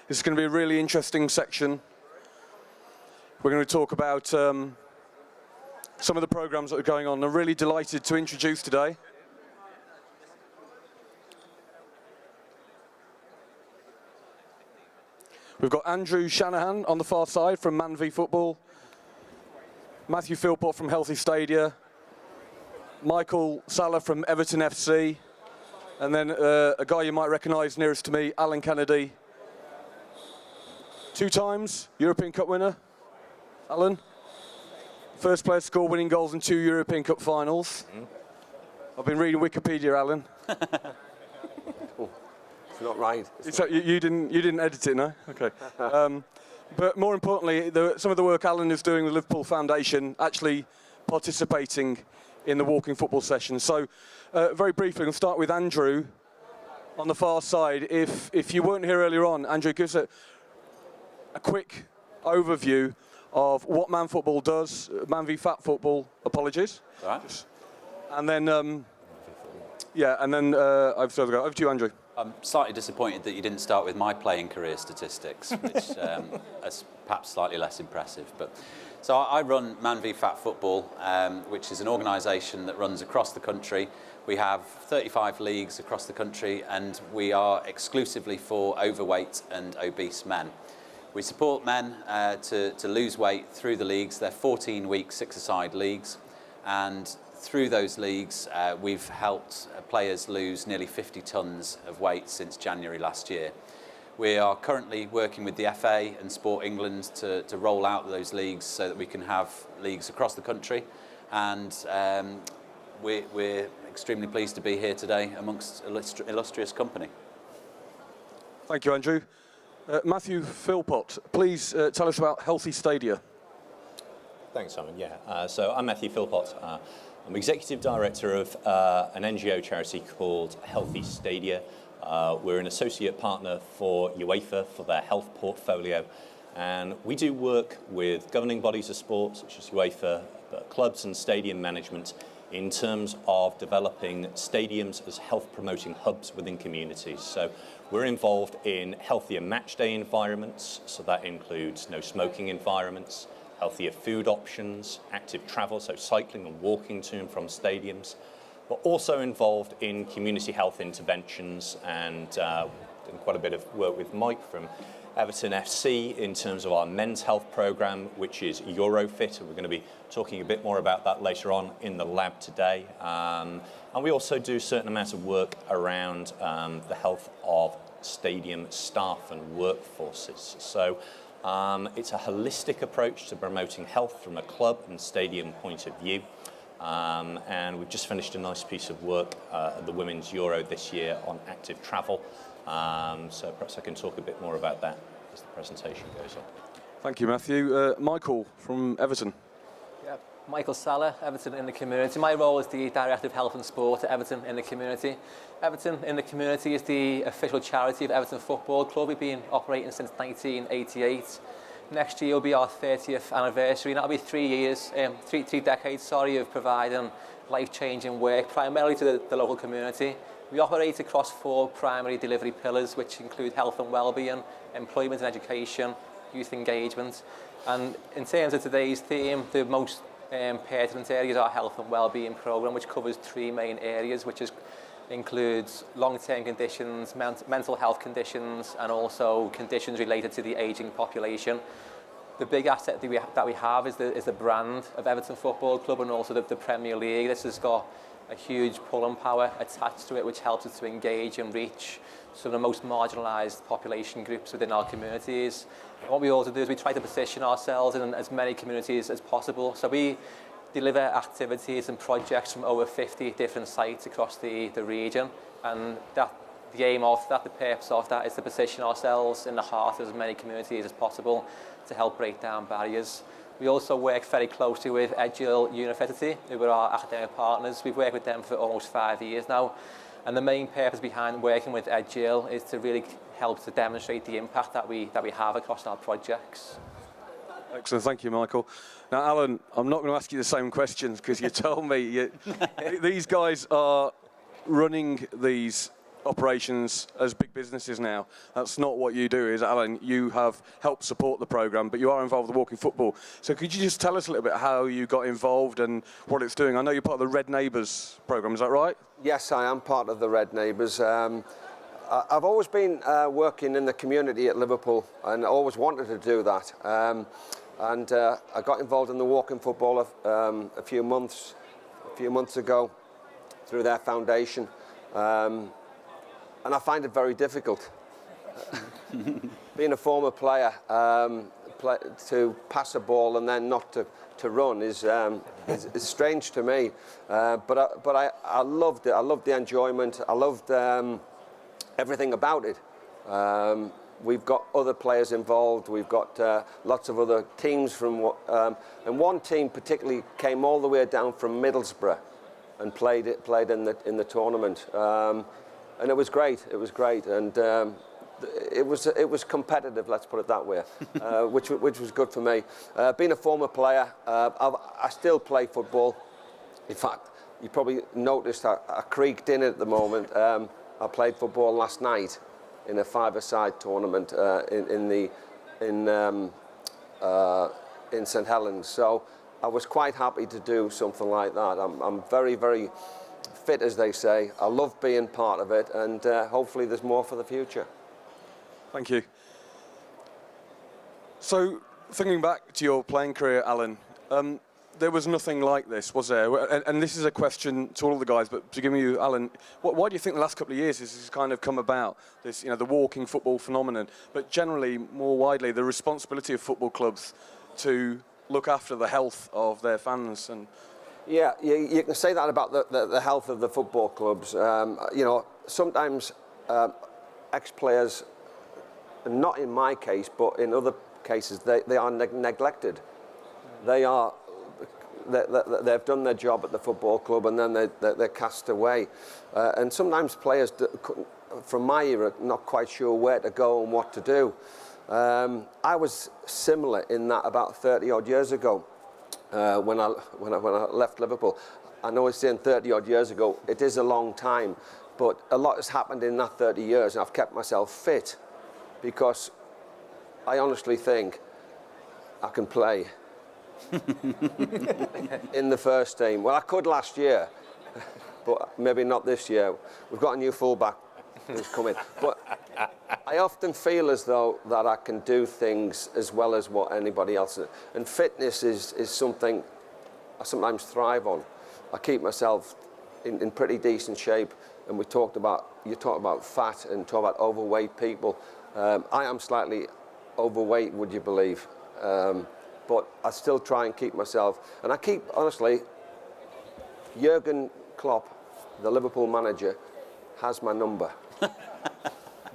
This is going to be a really interesting section. We're going to talk about some of the programs that are going on. I'm really delighted to introduce today we've got Andrew Shanahan on the far side from Man v Football, Matthew Philpott from Healthy Stadia, Michael Salla from Everton FC, and then a guy you might recognise nearest to me, Alan Kennedy, 2 times European Cup winner. Alan, first player to score winning goals in 2 European Cup finals. I've been reading Wikipedia, Alan. Oh, it's not right. You didn't edit it, no? Okay. But more importantly, some of the work Alan is doing with the Liverpool Foundation, actually participating in the walking football session. So, very briefly, we'll start with Andrew on the far side. If you weren't here earlier on, Andrew, give us a quick overview of what Man Football does, Man v Fat Football, apologies. All right. And then, over to you, Andrew. I'm slightly disappointed that you didn't start with my playing career statistics, which is perhaps slightly less impressive. So I run Man v Fat Football, which is an organisation that runs across the country. We have 35 leagues across the country, and we are exclusively for overweight and obese men. We support men to lose weight through the leagues. They're 14-week, 6-a-side leagues, and through those leagues, we've helped players lose nearly 50 tonnes of weight since January last year. We are currently working with the FA and Sport England to roll out those leagues so that we can have leagues across the country, and we're extremely pleased to be here today amongst illustrious company. Thank you, Andrew. Matthew Philpott, please tell us about Healthy Stadia. Thanks, Simon. So I'm Matthew Philpott. I'm Executive Director of an NGO charity called Healthy Stadia. We're an associate partner for UEFA for their health portfolio, and we do work with governing bodies of sport such as UEFA, clubs and stadium management in terms of developing stadiums as health promoting hubs within communities. So we're involved in healthier match day environments, so that includes no smoking environments, healthier food options, active travel, so cycling and walking to and from stadiums. We're also involved in community health interventions and done quite a bit of work with Mike from Everton FC in terms of our men's health programme, which is Eurofit. We're going to be talking a bit more about that later on in the lab today. And we also do a certain amount of work around the health of stadium staff and workforces. So it's a holistic approach to promoting health from a club and stadium point of view. And we've just finished a nice piece of work at the Women's Euro this year on active travel. So perhaps I can talk a bit more about that as the presentation goes on. Thank you, Matthew. Michael from Everton. Yeah, Michael Salla, Everton in the Community. My role is the Director of Health and Sport at Everton in the Community. Everton in the Community is the official charity of Everton Football Club. We've been operating since 1988. Next year will be our 30th anniversary, and that'll be 3 years, three decades, of providing life-changing work, primarily to the local community. We operate across 4 primary delivery pillars, which include health and well-being, employment and education, youth engagement. And in terms of today's theme, the most pertinent area is our health and well-being programme, which covers 3 main areas, which includes long-term conditions, mental health conditions, and also conditions related to the ageing population. The big asset that we have is the brand of Everton Football Club, and also the Premier League. This has got a huge pull-on power attached to it, which helps us to engage and reach some of the most marginalised population groups within our communities. And what we also do is we try to position ourselves in as many communities as possible. So we deliver activities and projects from over 50 different sites across the region, and the aim of that, the purpose of that, is to position ourselves in the heart of as many communities as possible to help break down barriers. We also work very closely with Edghill University, who are our academic partners. We've worked with them for almost 5 years now, and the main purpose behind working with Edghill is to really help to demonstrate the impact that we have across our projects. Excellent, thank you, Michael. Now, Alan, I'm not going to ask you the same questions because you told me these guys are running these operations as big businesses now. That's not what you do, is it, Alan? You have helped support the programme, but you are involved with Walking Football. So could you just tell us a little bit how you got involved and what it's doing? I know you're part of the Red Neighbours programme, is that right? Yes, I am part of the Red Neighbours. I've always been working in the community at Liverpool and always wanted to do that. I got involved in the Walking Football a few months ago through their foundation. And I find it very difficult. Being a former player, to pass a ball and then not to run is strange to me. But I loved it. I loved the enjoyment. I loved everything about it. We've got other players involved. We've got lots of other teams from, and one team particularly came all the way down from Middlesbrough and played in the tournament. And it was great. It was great, and it was competitive. Let's put it that way, which was good for me. Being a former player, I still play football. In fact, you probably noticed I creaked in it at the moment. I played football last night in a five-a-side tournament in St Helens. So I was quite happy to do something like that. I'm very, very fit, as they say. I love being part of it, and hopefully there's more for the future. Thank you. So, thinking back to your playing career, Alan, there was nothing like this, was there? And this is a question to all of the guys, but to give you, Alan, why do you think the last couple of years this has kind of come about, this, the walking football phenomenon, but generally, more widely, the responsibility of football clubs to look after the health of their fans? And yeah, you can say that about the health of the football clubs. Sometimes ex-players, not in my case, but in other cases, they are neglected. They've done their job at the football club and then they're cast away. And sometimes players, from my era, not quite sure where to go and what to do. I was similar in that about 30 odd years ago. When I left Liverpool. I know it's saying 30 odd years ago, it is a long time, but a lot has happened in that 30 years, and I've kept myself fit because I honestly think I can play in the first team. Well, I could last year, but maybe not this year. We've got a new fullback who's coming. But I often feel as though that I can do things as well as what anybody else is. And fitness is something I sometimes thrive on. I keep myself in pretty decent shape. And you talked about fat and talk about overweight people. I am slightly overweight, would you believe? But I still try and keep myself. And I keep, honestly, Jurgen Klopp, the Liverpool manager, has my number.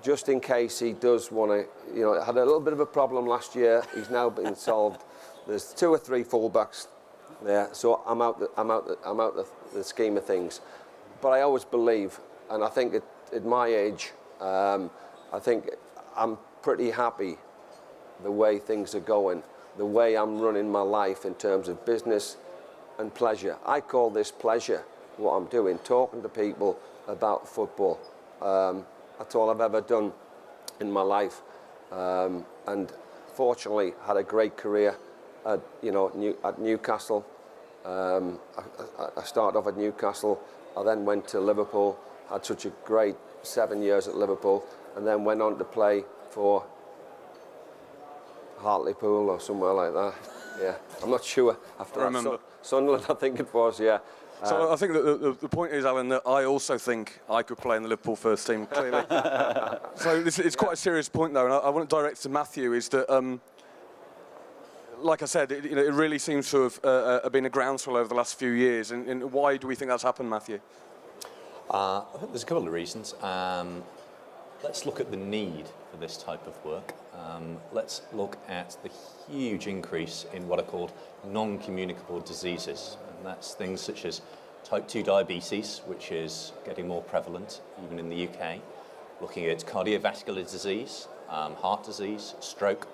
Just in case he does want to, had a little bit of a problem last year. He's now been solved. There's 2 or 3 fullbacks there, so I'm out the scheme of things. But I always believe, and I think at my age, I think I'm pretty happy the way things are going, the way I'm running my life in terms of business and pleasure. I call this pleasure, what I'm doing, talking to people about football. That's all I've ever done in my life, and fortunately had a great career at Newcastle. I started off at Newcastle. I then went to Liverpool. Had such a great 7 years at Liverpool, and then went on to play for Hartlepool or somewhere like that. Yeah, I'm not sure. After that, Sunderland, I think it was. Yeah. So I think that the point is, Alan, that I also think I could play in the Liverpool first team, clearly. So it's quite a serious point, though, and I want to direct to Matthew, is that, like I said, it really seems to have been a groundswell over the last few years. And why do we think that's happened, Matthew? I think there's a couple of reasons. Let's look at the need for this type of work. Let's look at the huge increase in what are called non-communicable diseases. And that's things such as type 2 diabetes, which is getting more prevalent even in the UK. Looking at cardiovascular disease, heart disease, stroke.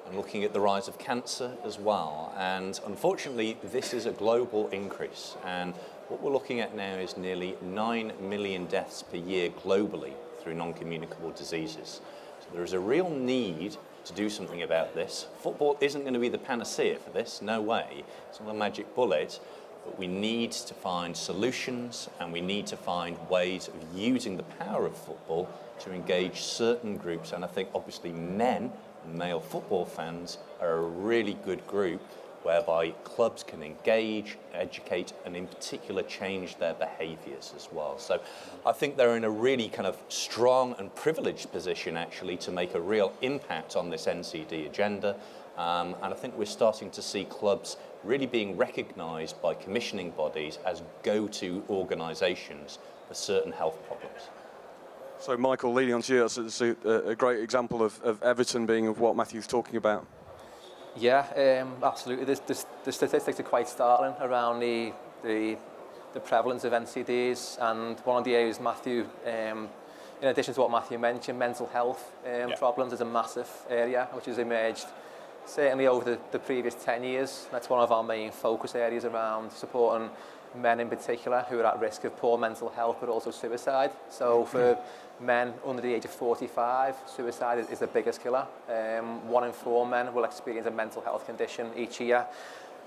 and looking at the rise of cancer as well. And unfortunately, this is a global increase. And what we're looking at now is nearly 9 million deaths per year globally through non-communicable diseases. So there is a real need to do something about this. Football isn't going to be the panacea for this, no way. It's not a magic bullet, but we need to find solutions, and we need to find ways of using the power of football to engage certain groups. And I think obviously men and male football fans are a really good group whereby clubs can engage, educate, and in particular change their behaviours as well. So I think they're in a really kind of strong and privileged position actually to make a real impact on this NCD agenda. And I think we're starting to see clubs really being recognised by commissioning bodies as go-to organisations for certain health problems. So Michael, leading on to you, that's a great example of Everton being of what Matthew's talking about. Yeah, absolutely. The statistics are quite startling around the prevalence of NCDs, and one of the areas Matthew, in addition to what Matthew mentioned, mental health problems is a massive area which has emerged certainly over the previous 10 years. That's one of our main focus areas around supporting men in particular who are at risk of poor mental health but also suicide. So for men under the age of 45, suicide is the biggest killer. 1 in 4 men will experience a mental health condition each year.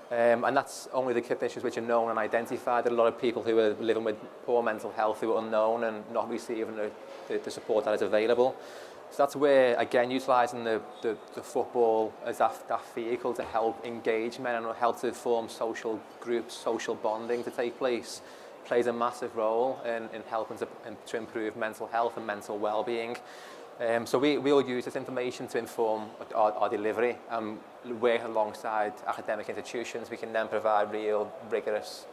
And that's only the conditions which are known and identified. There are a lot of people who are living with poor mental health who are unknown and not receiving the support that is available. So that's where, again, utilising the football as that vehicle to help engage men and help to form social groups, social bonding to take place, plays a massive role in helping to improve mental health and mental well-being. So we'll use this information to inform our delivery and work alongside academic institutions. We can then provide real, rigorous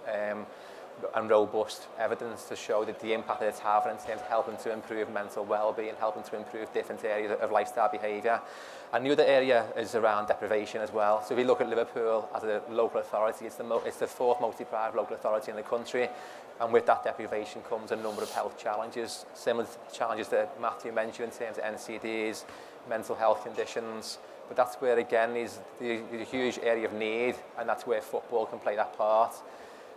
and robust evidence to show that the impact that it's having in terms of helping to improve mental well-being, helping to improve different areas of lifestyle behaviour. And the other area is around deprivation as well. So if we look at Liverpool as a local authority, it's the 4th most deprived local authority in the country. And with that deprivation comes a number of health challenges, similar to challenges that Matthew mentioned in terms of NCDs, mental health conditions. But that's where, again, is the huge area of need, and that's where football can play that part.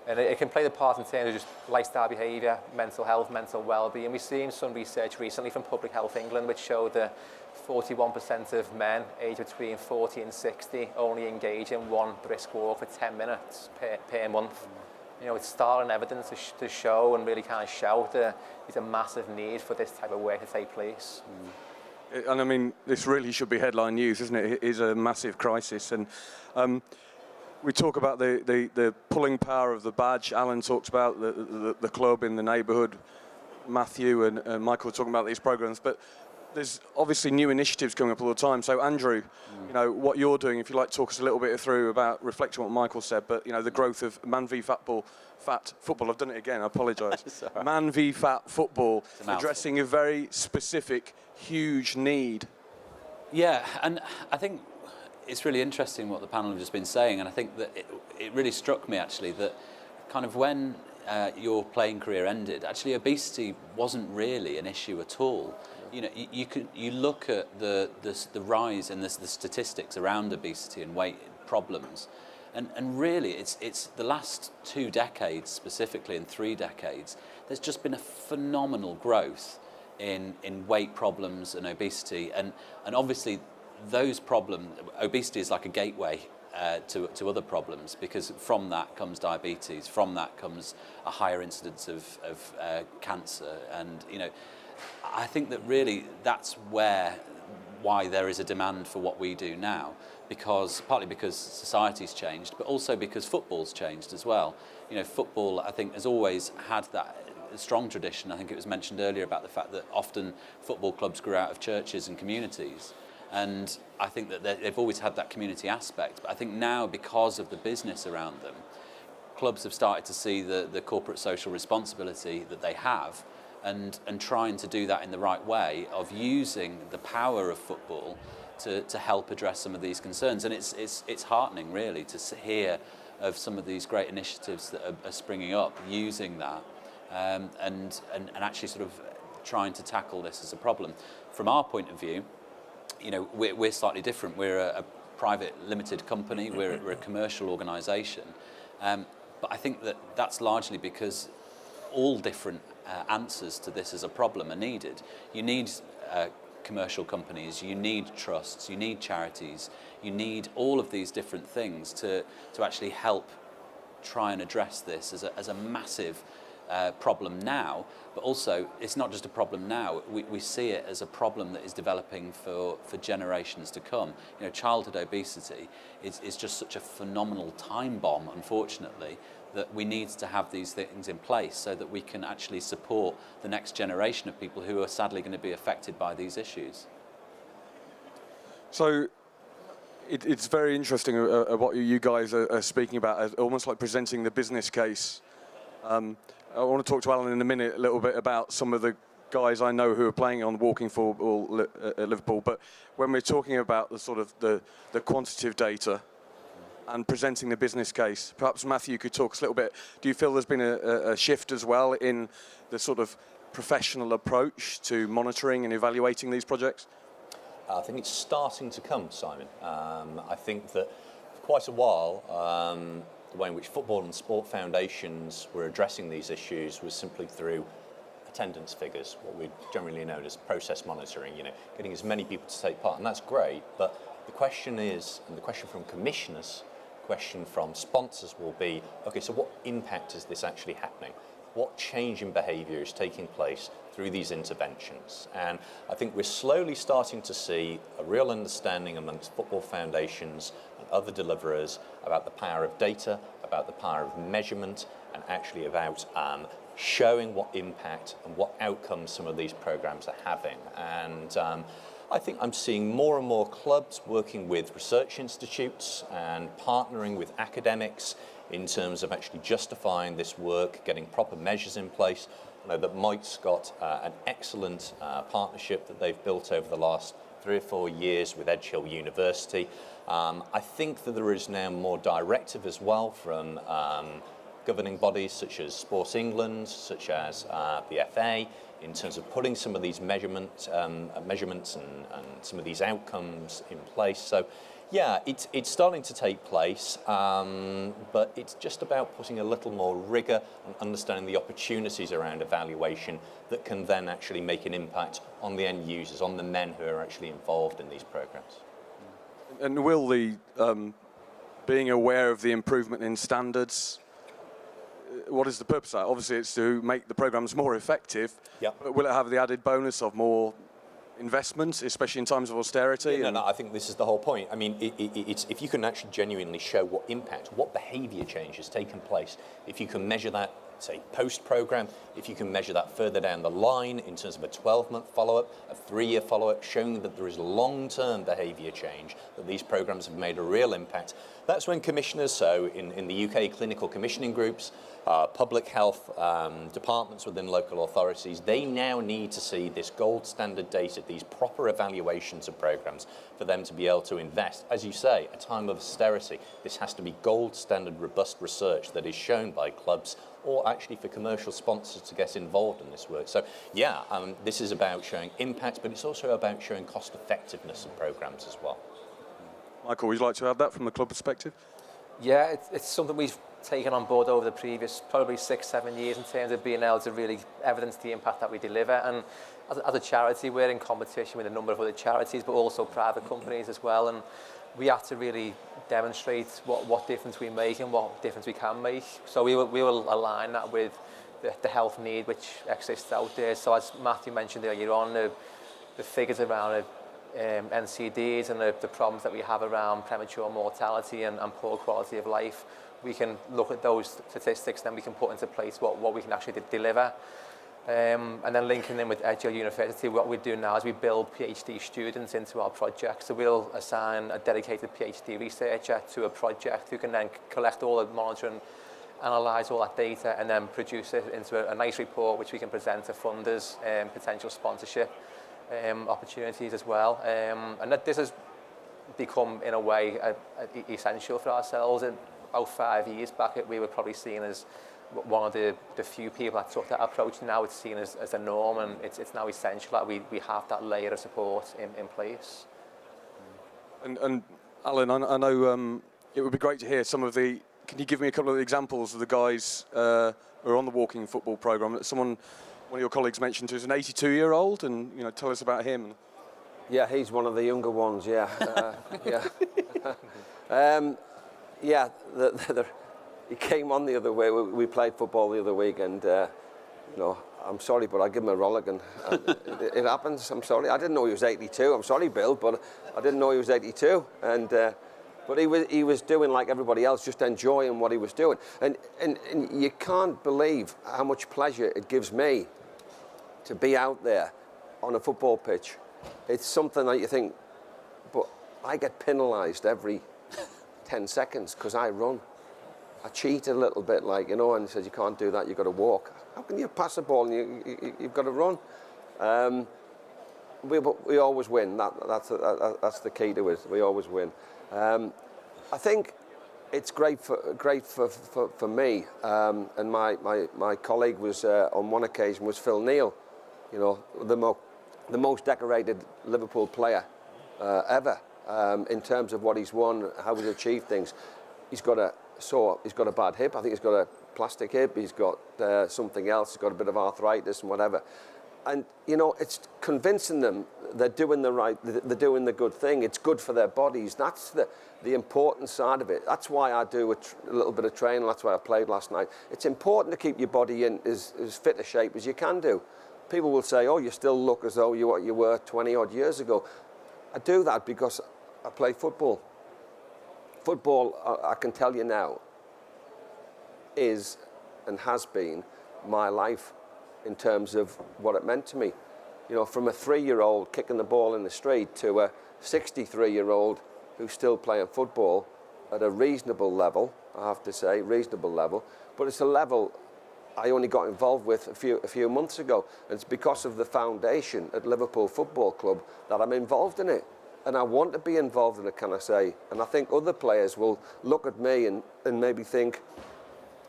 And it can play the part in terms of just lifestyle behaviour, mental health, mental well-being. We've seen some research recently from Public Health England which showed that 41% of men aged between 40 and 60 only engage in 1 brisk walk for 10 minutes per month. You know, it's startling evidence to show and really kind of shout that there's a massive need for this type of work to take place. And I mean, this really should be headline news, isn't it? It is a massive crisis. And we talk about the pulling power of the badge. Alan talks about the club in the neighbourhood. Matthew and Michael are talking about these programmes. But there's obviously new initiatives coming up all the time. So Andrew, you know, what you're doing, if you'd like to talk us a little bit through about reflecting on what Michael said, but, you know, the growth of Man v Fat Football, I've done it again, I apologise. Right. Man v Fat Football, addressing a very specific, huge need. Yeah, and I think it's really interesting what the panel have just been saying, and I think that it really struck me actually that kind of when your playing career ended, actually obesity wasn't really an issue at all. You know, you look at the rise in the statistics around obesity and weight problems, and really it's the last 2 decades specifically, and 3 decades, there's just been a phenomenal growth in weight problems and obesity, and obviously those problems, obesity is like a gateway to other problems, because from that comes diabetes, from that comes a higher incidence of cancer, and you know, I think that really that's why there is a demand for what we do now, partly because society's changed, but also because football's changed as well. You know, football, I think, has always had that strong tradition. I think it was mentioned earlier about the fact that often football clubs grew out of churches and communities. And I think that they've always had that community aspect. But I think now, because of the business around them, clubs have started to see the corporate social responsibility that they have, and trying to do that in the right way, of using the power of football to help address some of these concerns. And it's heartening, really, to hear of some of these great initiatives that are springing up using that, and actually sort of trying to tackle this as a problem. From our point of view, you know, we're slightly different. We're private limited company, we're a commercial organisation. But I think that that's largely because all different answers to this as a problem are needed. You need commercial companies, you need trusts, you need charities, you need all of these different things to actually help try and address this as a massive problem now, but also it's not just a problem now, we see it as a problem that is developing for generations to come. You know, childhood obesity is just such a phenomenal time bomb, unfortunately, that we need to have these things in place so that we can actually support the next generation of people who are sadly going to be affected by these issues. So it's very interesting what you guys are speaking about, almost like presenting the business case. I want to talk to Alan in a minute a little bit about some of the guys I know who are playing on walking football at Liverpool, but when we're talking about the sort of the quantitative data and presenting the business case, perhaps Matthew could talk us a little bit. Do you feel there's been a shift as well in the sort of professional approach to monitoring and evaluating these projects? I think it's starting to come, Simon. I think that for quite a while, the way in which football and sport foundations were addressing these issues was simply through attendance figures, what we generally know as process monitoring, you know, getting as many people to take part, and that's great, but the question is, and the question from commissioners, question from sponsors will be, okay, so what impact is this actually happening? What change in behaviour is taking place through these interventions? And I think we're slowly starting to see a real understanding amongst football foundations and other deliverers about the power of data, about the power of measurement, and actually about showing what impact and what outcomes some of these programs are having. And I think I'm seeing more and more clubs working with research institutes and partnering with academics in terms of actually justifying this work, getting proper measures in place. I know that Mike's got an excellent partnership that they've built over the last 3 or 4 years with Edge Hill University. I think that there is now more directive as well from governing bodies such as Sport England, such as the FA, in terms of putting some of these measurements and some of these outcomes in place. So, yeah, it's starting to take place, but it's just about putting a little more rigour and understanding the opportunities around evaluation that can then actually make an impact on the end users, on the men who are actually involved in these programmes. And will the being aware of the improvement in standards, what is the purpose of that? Obviously, it's to make the programmes more effective. Yep. But will it have the added bonus of more investment, especially in times of austerity? Yeah, no, I think this is the whole point. I mean, it's if you can actually genuinely show what impact, what behaviour change has taken place, if you can measure that, say, post-programme, if you can measure that further down the line in terms of a 12-month follow-up, a 3-year follow-up, showing that there is long-term behaviour change, that these programmes have made a real impact, that's when commissioners, so in the UK clinical commissioning groups, public health departments within local authorities, they now need to see this gold standard data, these proper evaluations of programmes for them to be able to invest. As you say, a time of austerity, this has to be gold standard robust research that is shown by clubs or actually for commercial sponsors to get involved in this work. So yeah, this is about showing impact, but it's also about showing cost effectiveness of programmes as well. Michael, would you like to add that from the club perspective? Yeah, it's something we've taken on board over the previous probably 6-7 years in terms of being able to really evidence the impact that we deliver. And as a charity, we're in competition with a number of other charities, but also private companies as well. And we have to really demonstrate what difference we make and what difference we can make. So we will align that with the health need which exists out there. So as Matthew mentioned earlier on, the figures around NCDs and the problems that we have around premature mortality and poor quality of life, we can look at those statistics, then we can put into place what we can actually deliver. And then linking in with Edge Hill University, what we do now is we build PhD students into our project. So we'll assign a dedicated PhD researcher to a project who can then collect all the monitoring, analyse all that data, and then produce it into a nice report which we can present to funders and potential sponsorship opportunities as well. And that this has become, in a way, essential for ourselves. About 5 years back, we were probably seen as one of the few people that took that approach. Now it's seen as a norm, and it's now essential that we have that layer of support in place. And Alan, I know it would be great to hear some of the. Can you give me a couple of examples of the guys who are on the walking football programme? One of your colleagues mentioned who's an 82-year-old, and tell us about him. Yeah, he's one of the younger ones. Yeah, yeah. He came on the other way. We played football the other week, and I'm sorry, but I give him a rolligan. It happens. I'm sorry. I didn't know he was 82. I'm sorry, Bill, but I didn't know he was 82. And but he was doing like everybody else, just enjoying what he was doing. And you can't believe how much pleasure it gives me to be out there on a football pitch. It's something that you think, but I get penalised every 10 seconds because I run. I cheat a little bit, and he says, you can't do that, you've got to walk. How can you pass the ball and you've got to run? We always win. That's the key to it. We always win. I think it's great for me. And my colleague was on one occasion was Phil Neal, the most decorated Liverpool player ever in terms of what he's won, how he's achieved things. He's got a bad hip. I think he's got a plastic hip. He's got something else. He's got a bit of arthritis and whatever. And it's convincing them they're doing they're doing the good thing. It's good for their bodies. That's the important side of it. That's why I do a little bit of training. That's why I played last night. It's important to keep your body in as fit a shape as you can do. People will say, "Oh, you still look as though you were 20 odd years ago." I do that because I play football. Football, I can tell you now, is and has been my life in terms of what it meant to me. From a 3-year-old kicking the ball in the street to a 63-year-old who's still playing football at a reasonable level, I have to say, reasonable level. But it's a level I only got involved with a few months ago. And it's because of the foundation at Liverpool Football Club that I'm involved in it. And I want to be involved in it, can I say? And I think other players will look at me and maybe think,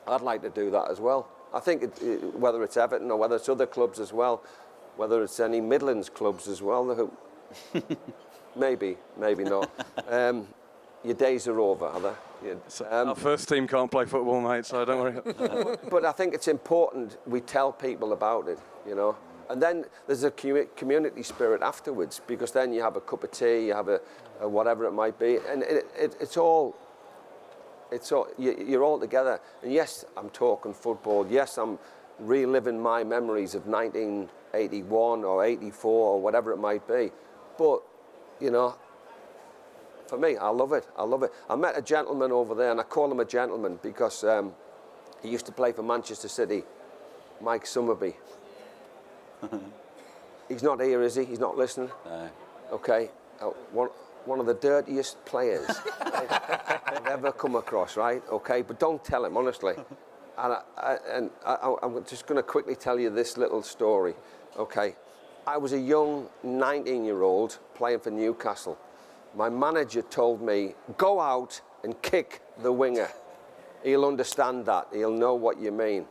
I'd like to do that as well. I think whether it's Everton or whether it's other clubs as well, whether it's any Midlands clubs as well, maybe not. Your days are over, are they? Our first team can't play football, mate, so don't worry. But I think it's important we tell people about it, And then there's a community spirit afterwards, because then you have a cup of tea, you have a whatever it might be, and it's all you're all together. And yes, I'm talking football. Yes, I'm reliving my memories of 1981 or 84 or whatever it might be. But for me, I love it. I met a gentleman over there, and I call him a gentleman because he used to play for Manchester City, Mike Summerby. He's not here, is he? He's not listening? No. Okay. One of the dirtiest players I've ever come across, right? Okay, but don't tell him, honestly. And I'm just going to quickly tell you this little story. Okay. I was a young 19-year-old playing for Newcastle. My manager told me, go out and kick the winger. He'll understand that. He'll know what you mean.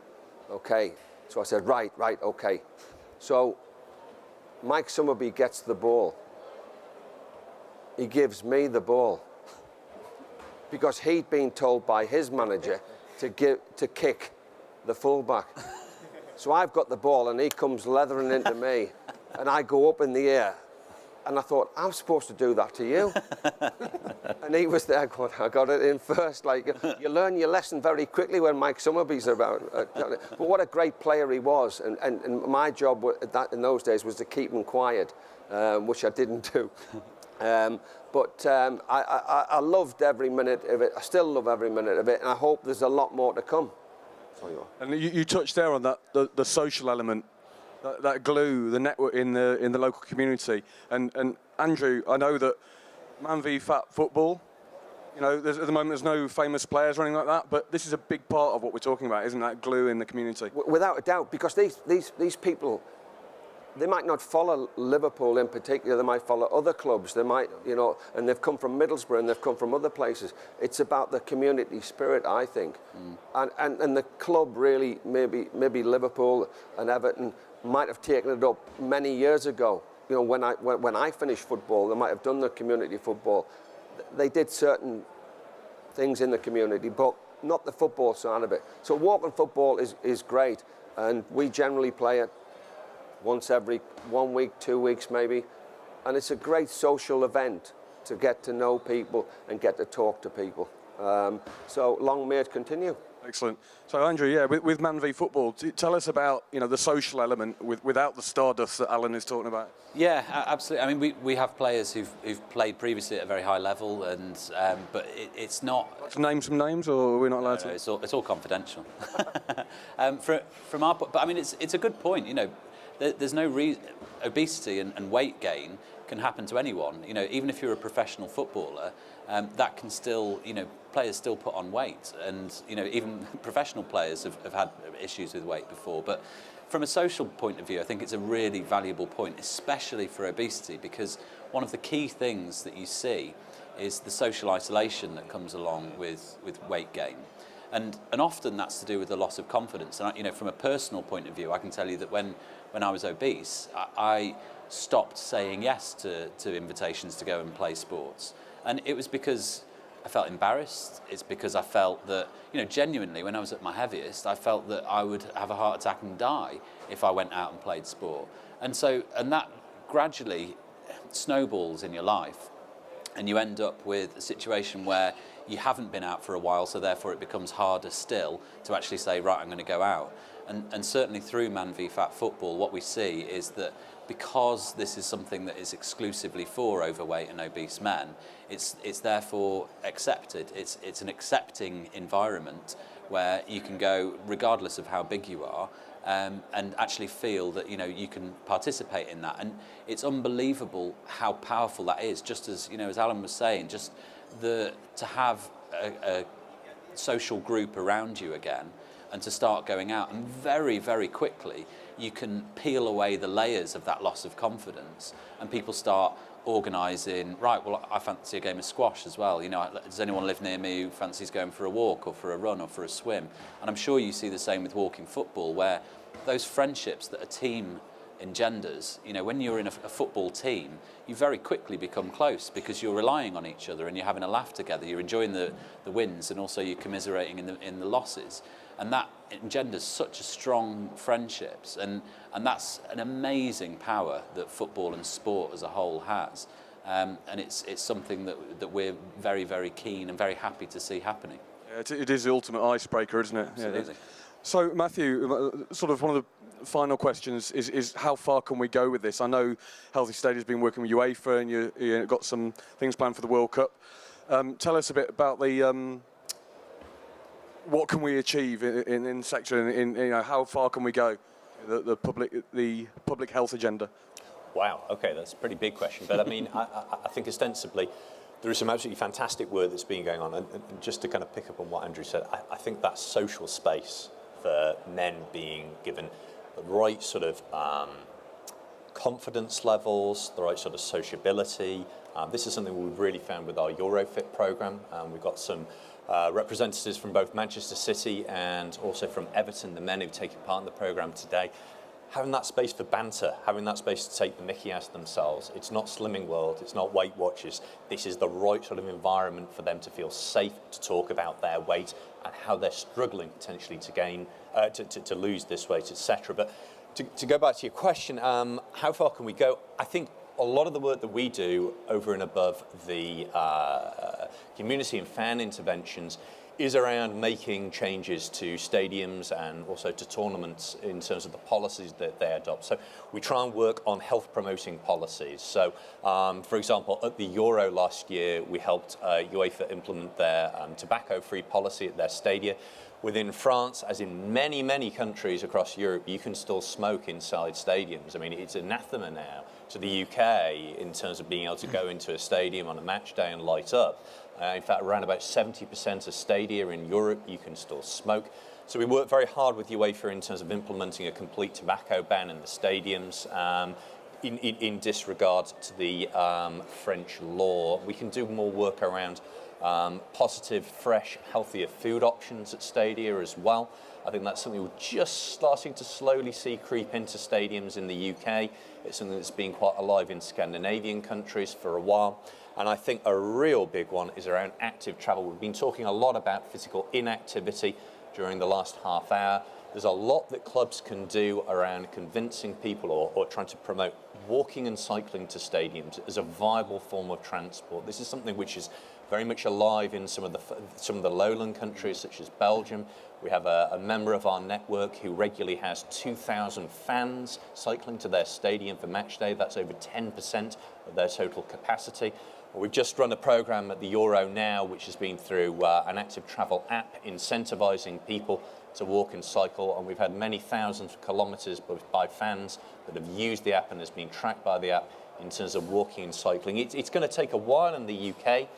Okay. So I said, right, okay. So Mike Summerby gets the ball. He gives me the ball because he'd been told by his manager to kick the fullback. So I've got the ball and he comes leathering into me and I go up in the air. And I thought, I'm supposed to do that to you. And he was there going, I got it in first. You learn your lesson very quickly when Mike Summerby's about. But what a great player he was. And my job in those days was to keep him quiet, which I didn't do. But I loved every minute of it. I still love every minute of it. And I hope there's a lot more to come. And you touched there on that, the social element. That glue, the network in the local community, and Andrew, I know that Man v Fat football, at the moment there's no famous players or anything like that, but this is a big part of what we're talking about, isn't that glue in the community? Without a doubt, because these people, they might not follow Liverpool in particular, they might follow other clubs, they might, and they've come from Middlesbrough and they've come from other places. It's about the community spirit, I think, and the club really, maybe Liverpool and Everton might have taken it up many years ago. When I finished football, they might have done the community football. they did certain things in the community, but not the football side of it. So walking football is great, and we generally play it once every 1 week, 2 weeks maybe, and it's a great social event to get to know people and get to talk to people. So long may it continue. Excellent. So Andrew, yeah, with Man v Football, tell us about the social element without the stardust that Alan is talking about. Yeah, absolutely. I mean, we have players who've played previously at a very high level, and but it's not. Let's name some names, or we're not allowed to. It's all confidential. From our point, but I mean, it's a good point. There's no reason. Obesity and weight gain can happen to anyone. Even if you're a professional footballer, that can still, players still put on weight, and even professional players have had issues with weight before. But from a social point of view, I think it's a really valuable point, especially for obesity, because one of the key things that you see is the social isolation that comes along with weight gain. And often that's to do with the loss of confidence. And from a personal point of view, I can tell you that when I was obese, I stopped saying yes to invitations to go and play sports. And it was because I felt embarrassed. It's because I felt that, genuinely, when I was at my heaviest, I felt that I would have a heart attack and die if I went out and played sport. And that gradually snowballs in your life, and you end up with a situation where you haven't been out for a while, so therefore it becomes harder still to actually say, right, I'm going to go out. And certainly through Man v Fat Football, what we see is that because this is something that is exclusively for overweight and obese men, it's therefore accepted. It's an accepting environment where you can go, regardless of how big you are, and actually feel that you can participate in that. And it's unbelievable how powerful that is. Just as as Alan was saying, just to have a social group around you again, and to start going out, and very, very quickly you can peel away the layers of that loss of confidence, and people start organising, right, well, I fancy a game of squash as well. Does anyone live near me who fancies going for a walk or for a run or for a swim? And I'm sure you see the same with walking football, where those friendships that a team engenders, when you're in a football team, you very quickly become close because you're relying on each other and you're having a laugh together, you're enjoying the wins, and also you're commiserating in the losses. And that engenders such a strong friendships, and that's an amazing power that football and sport as a whole has, and it's something that we're very, very keen and very happy to see happening. Yeah, it is the ultimate icebreaker, isn't it? Absolutely. Yeah. So Matthew, sort of one of the final questions is how far can we go with this? I know Healthy Stadia's been working with UEFA, and you got some things planned for the World Cup. Tell us a bit about the what can we achieve in sector, in how far can we go, the public health agenda? Wow, okay, that's a pretty big question, but I mean, I think ostensibly there is some absolutely fantastic work that's been going on, and just to kind of pick up on what Andrew said, I think that social space for men being given the right sort of confidence levels, the right sort of sociability. This is something we've really found with our Eurofit programme. We've got some representatives from both Manchester City and also from Everton, the men who've taken part in the programme today. Having that space for banter, having that space to take the mickey out of themselves. It's not Slimming World, it's not Weight Watchers. This is the right sort of environment for them to feel safe to talk about their weight and how they're struggling potentially to gain, to lose this weight, etc. But to go back to your question, how far can we go? I think a lot of the work that we do over and above the community and fan interventions is around making changes to stadiums and also to tournaments in terms of the policies that they adopt. So we try and work on health promoting policies. So for example, at the Euro last year, we helped UEFA implement their tobacco-free policy at their stadia. Within France, as in many, many countries across Europe, you can still smoke inside stadiums. I mean, it's anathema now to the UK in terms of being able to go into a stadium on a match day and light up. In fact, around about 70% of stadia in Europe, you can still smoke. So we work very hard with UEFA in terms of implementing a complete tobacco ban in the stadiums. in disregard to the French law. We can do more work around positive, fresh, healthier food options at Stadia as well. I think that's something we're just starting to slowly see creep into stadiums in the UK. It's something that's been quite alive in Scandinavian countries for a while. And I think a real big one is around active travel. We've been talking a lot about physical inactivity during the last half hour. There's a lot that clubs can do around convincing people or trying to promote walking and cycling to stadiums as a viable form of transport. This is something which is very much alive in some of the lowland countries, such as Belgium. We have a member of our network who regularly has 2,000 fans cycling to their stadium for match day. That's over 10% of their total capacity. We've just run a programme at the Euro now, which has been through an active travel app incentivising people to walk and cycle, and we've had many thousands of kilometres by fans that have used the app and has been tracked by the app in terms of walking and cycling. It's going to take a while in the UK.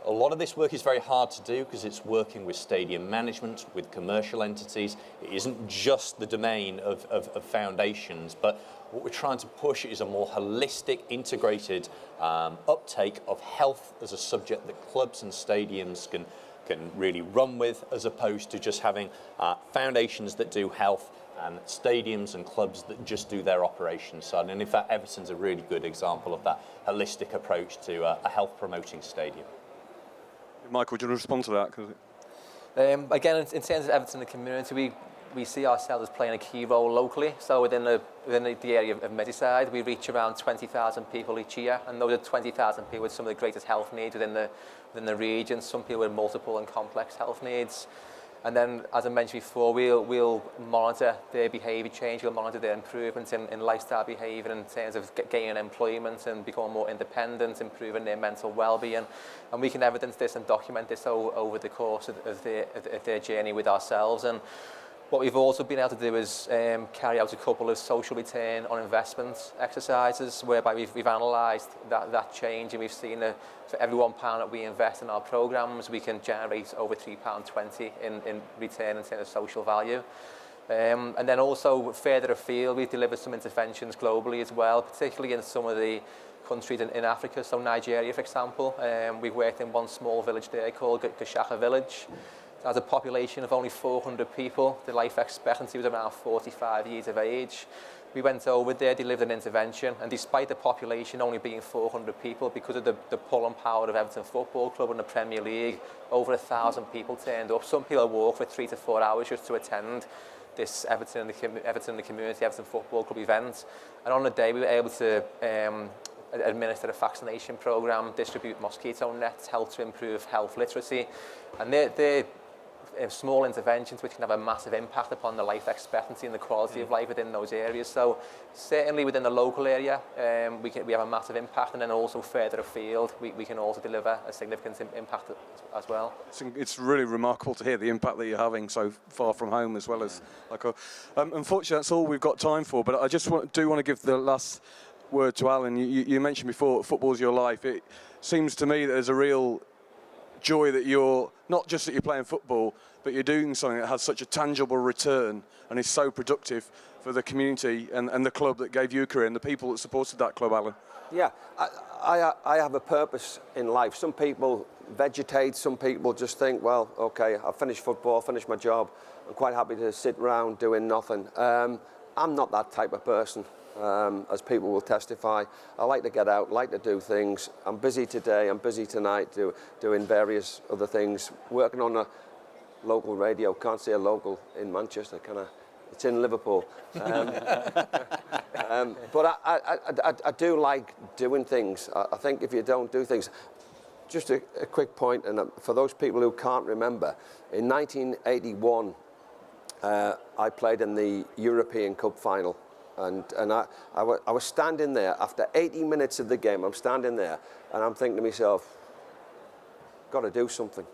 A lot of this work is very hard to do because it's working with stadium management, with commercial entities. It isn't just the domain of foundations, but what we're trying to push is a more holistic, integrated uptake of health as a subject that clubs and stadiums can really run with, as opposed to just having foundations that do health and stadiums and clubs that just do their operations side. And in fact, Everton's a really good example of that holistic approach to a health-promoting stadium. Michael, do you want to respond to that? Again, in terms of Everton and the community, we see ourselves as playing a key role locally. So within the area of Merseyside, we reach around 20,000 people each year, and those are 20,000 people with some of the greatest health needs within the region. Some people with multiple and complex health needs. And then, as I mentioned before, we'll monitor their behaviour change, we'll monitor their improvements in lifestyle behaviour in terms of gaining employment and becoming more independent, improving their mental well-being. And we can evidence this and document this over the course of their journey with ourselves. And what we've also been able to do is carry out a couple of social return on investment exercises whereby we've analysed that change, and we've seen that for every £1 that we invest in our programmes, we can generate over £3.20 in return in terms of social value. And then also further afield, we've delivered some interventions globally as well, particularly in some of the countries in Africa. So Nigeria, for example, we've worked in one small village there called Gashaka Village. It has a population of only 400 people. The life expectancy was around 45 years of age. We went over there, delivered an intervention, and despite the population only being 400 people, because of the pull and power of Everton Football Club and the Premier League, over 1,000 people turned up. Some people walk for 3 to 4 hours just to attend this Everton in the Community, Everton Football Club event. And on the day, we were able to administer a vaccination programme, distribute mosquito nets, help to improve health literacy. And they're small interventions which can have a massive impact upon the life expectancy and the quality of life within those areas. So certainly within the local area, we have a massive impact, and then also further afield, we can also deliver a significant impact as well. It's really remarkable to hear the impact that you're having so far from home, as well as unfortunately that's all we've got time for, but I just do want to give the last word to Alan. You mentioned before football's your life. It seems to me that there's a real joy that you're not just that you're playing football, but you're doing something that has such a tangible return and is so productive for the community and the club that gave you a career and the people that supported that club, Alan. Yeah, I have a purpose in life. Some people vegetate, some people just think, well, okay, I've finished football, finished my job, I'm quite happy to sit around doing nothing. I'm not that type of person. As people will testify, I like to get out, like to do things. I'm busy today, I'm busy tonight, doing various other things, working on a local radio. Can't say a local in Manchester, can I? It's in Liverpool. But I do like doing things. I think if you don't do things, just a quick point, and for those people who can't remember, in 1981, I played in the European Cup final. And I was standing there after 80 minutes of the game. I'm standing there and I'm thinking to myself, got to do something.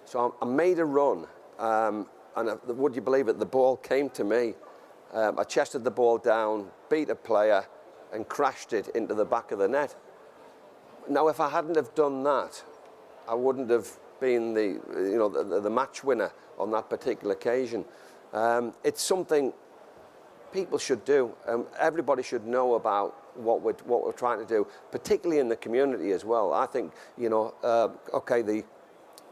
So I made a run, and would you believe it, the ball came to me. I chested the ball down, beat a player, and crashed it into the back of the net. Now, if I hadn't have done that, I wouldn't have been the match winner on that particular occasion. It's something people should do. Everybody should know about what we're trying to do, particularly in the community as well. I think, you know, okay, the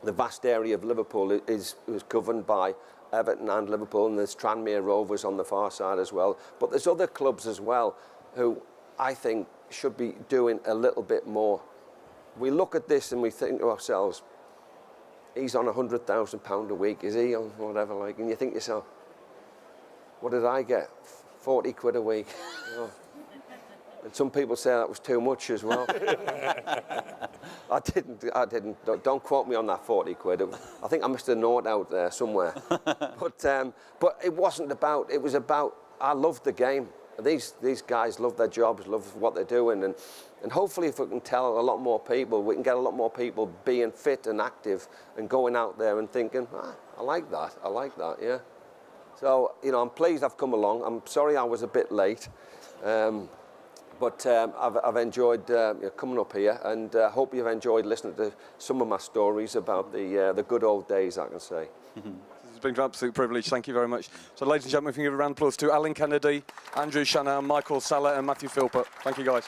vast area of Liverpool is governed by Everton and Liverpool, and there's Tranmere Rovers on the far side as well. But there's other clubs as well who I think should be doing a little bit more. We look at this and we think to ourselves, he's on £100,000 a week, is he, on whatever, like, and you think to yourself, what did I get? 40 quid a week. You know? And some people say that was too much as well. I didn't. Don't quote me on that 40 quid. I think I missed a note out there somewhere. But it wasn't about, it was about, I loved the game. These guys love their jobs, love what they're doing, and hopefully if we can tell a lot more people, we can get a lot more people being fit and active and going out there and thinking, I like that, yeah. So, you know, I'm pleased I've come along. I'm sorry I was a bit late, but I've enjoyed coming up here, and hope you've enjoyed listening to some of my stories about the good old days, I can say. It's been an absolute privilege. Thank you very much. So, ladies and gentlemen, if you can give a round of applause to Alan Kennedy, Andrew Shanahan, Michael Salla and Matthew Philpott. Thank you, guys.